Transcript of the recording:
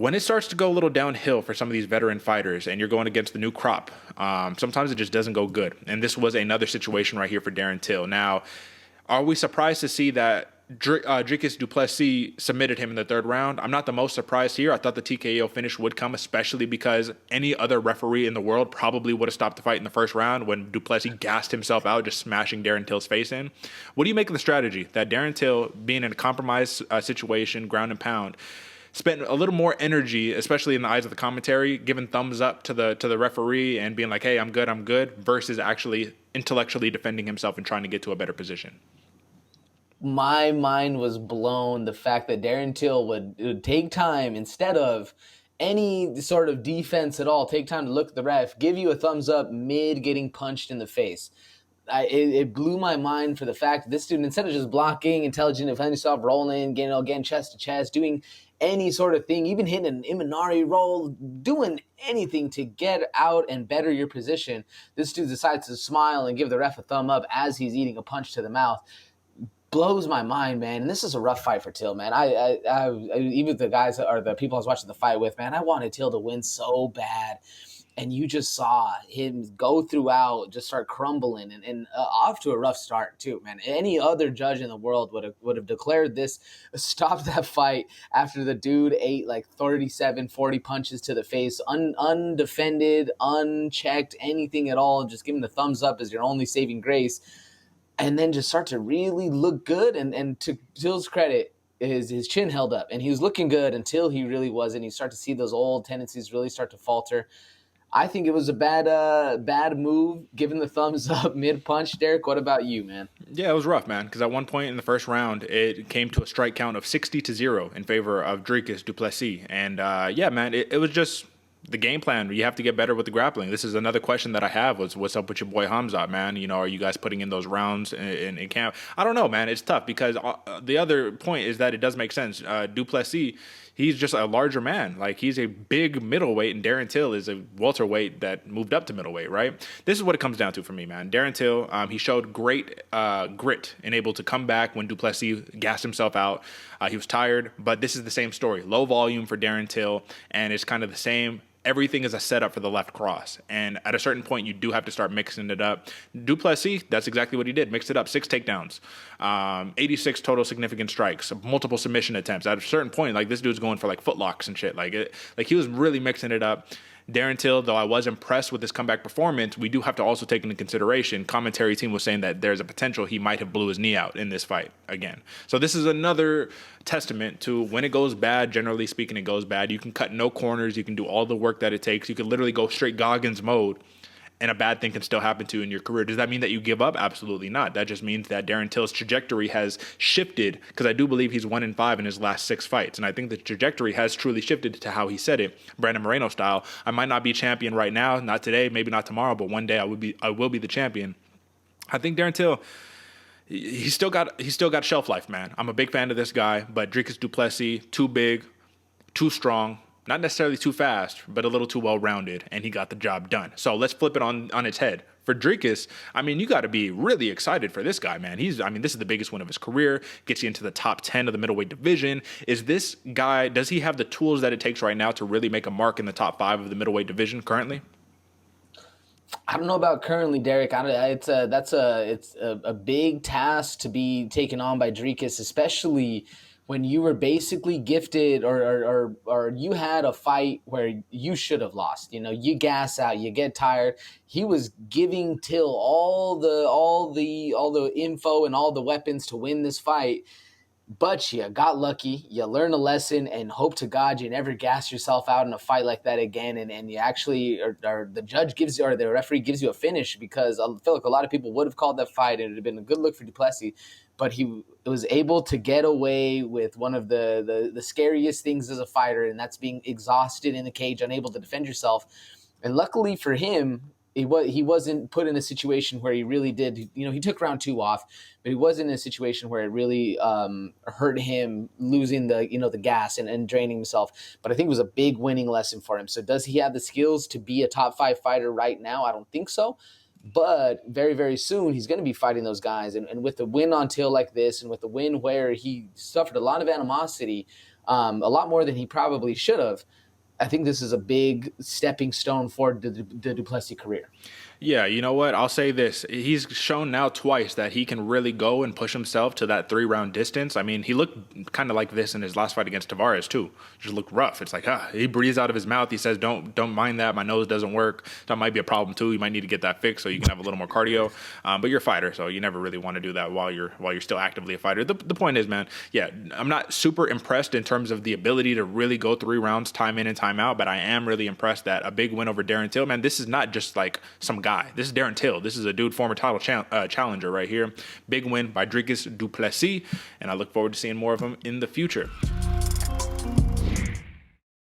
when it starts to go a little downhill for some of these veteran fighters and you're going against the new crop, sometimes it just doesn't go good. And this was another situation right here for Darren Till. Now, are we surprised to see that Dricus Du Plessis submitted him in the third round? I'm not the most surprised here. I thought the TKO finish would come, especially because any other referee in the world probably would have stopped the fight in the first round when Du Plessis gassed himself out, just smashing Darren Till's face in. What do you make of the strategy that Darren Till, being in a compromised situation, ground and pound, spent a little more energy, especially in the eyes of the commentary, giving thumbs up to the referee and being like, hey, I'm good, versus actually intellectually defending himself and trying to get to a better position? My mind was blown. The fact that Darren Till would take time instead of any sort of defense at all, take time to look at the ref, give you a thumbs up mid getting punched in the face. It blew my mind for the fact that this dude, instead of just blocking, intelligent, defending himself, rolling, getting chest to chest, doing any sort of thing, even hitting an Imanari roll, doing anything to get out and better your position, this dude decides to smile and give the ref a thumb up as he's eating a punch to the mouth. Blows my mind, man. And this is a rough fight for Till, man. I even the guys or the people I was watching the fight with, man, I wanted Till to win so bad. And you just saw him go throughout, just start crumbling and off to a rough start too, man. Any other judge in the world would have declared this, stopped that fight after the dude ate like 37, 40 punches to the face, undefended, unchecked, anything at all, just giving the thumbs up as your only saving grace. And then just start to really look good. And to Till's credit, his chin held up. And he was looking good until he really wasn't. You start to see those old tendencies really start to falter. I think it was a bad move, giving the thumbs up mid-punch. Derek, what about you, man? Yeah, it was rough, man, because at one point in the first round, it came to a strike count of 60-0 in favor of Dricus Du Plessis. And, yeah, man, it was just the game plan. You have to get better with the grappling. This is another question that I have was, what's up with your boy Hamzat, man? You know, are you guys putting in those rounds in camp? I don't know, man. It's tough because the other point is that it does make sense. Du Plessis, he's just a larger man. Like, he's a big middleweight, and Darren Till is a welterweight that moved up to middleweight, right? This is what it comes down to for me, man. Darren Till, he showed great grit and able to come back when Du Plessis gassed himself out. He was tired, but this is the same story. Low volume for Darren Till, and it's kind of the same. Everything is a setup for the left cross. And at a certain point, you do have to start mixing it up. Du Plessis, that's exactly what he did. Mixed it up. 6 takedowns, 86 total significant strikes, multiple submission attempts. At a certain point, like, this dude's going for like footlocks and shit. Like he was really mixing it up. Darren Till, though I was impressed with his comeback performance, we do have to also take into consideration, commentary team was saying that there's a potential he might have blew his knee out in this fight again. So this is another testament to when it goes bad, generally speaking, it goes bad. You can cut no corners. You can do all the work that it takes. You can literally go straight Goggins mode, and a bad thing can still happen to you in your career. Does that mean that you give up? Absolutely not. That just means that Darren Till's trajectory has shifted, because I do believe he's 1-5 in his last 6 fights. And I think the trajectory has truly shifted to how he said it, Brandon Moreno style. I might not be champion right now, not today, maybe not tomorrow, but one day I will be the champion. I think Darren Till, he's still got shelf life, man. I'm a big fan of this guy, but Dricus Du Plessis, too big, too strong, not necessarily too fast, but a little too well-rounded, and he got the job done. So let's flip it on its head. For Dricus, I mean, you got to be really excited for this guy, man. This is the biggest win of his career, gets you into the top 10 of the middleweight division. Is this guy, does he have the tools that it takes right now to really make a mark in the top 5 of the middleweight division currently? I don't know about currently, Derek. It's a big task to be taken on by Dricus, especially when you were basically gifted or you had a fight where you should have lost. You know, you gas out, you get tired. He was giving Till all the info and all the weapons to win this fight. But you got lucky, you learn a lesson, and hope to God you never gas yourself out in a fight like that again. And you actually, or the judge gives you, or the referee gives you a finish, because I feel like a lot of people would have called that fight and it would have been a good look for Du Plessis. But he was able to get away with one of the scariest things as a fighter, and that's being exhausted in the cage, unable to defend yourself. And luckily for him, he wasn't put in a situation where he really did, he took round 2 off, but he wasn't in a situation where it really hurt him losing the gas and draining himself. But I think it was a big winning lesson for him. So does he have the skills to be a top 5 fighter right now? I don't think so. But very, very soon, he's going to be fighting those guys. And with the win on Till like this, and with the win where he suffered a lot of animosity a lot more than he probably should have. I think this is a big stepping stone for the Du Plessis career. Yeah, you know what? I'll say this. He's shown now twice that he can really go and push himself to that 3-round distance. I mean, he looked kind of like this in his last fight against Tavares too. Just looked rough. It's like, he breathes out of his mouth. He says, don't mind that. My nose doesn't work. That might be a problem too. You might need to get that fixed so you can have a little more cardio. But you're a fighter, so you never really want to do that while you're still actively a fighter. The point is, man, yeah, I'm not super impressed in terms of the ability to really go 3 rounds time in and time out, but I am really impressed that a big win over Darren Till, man, this is not just like some guy. This is Darren Till. This is a dude, former title challenger right here. Big win by Dricus Du Plessis, and I look forward to seeing more of him in the future.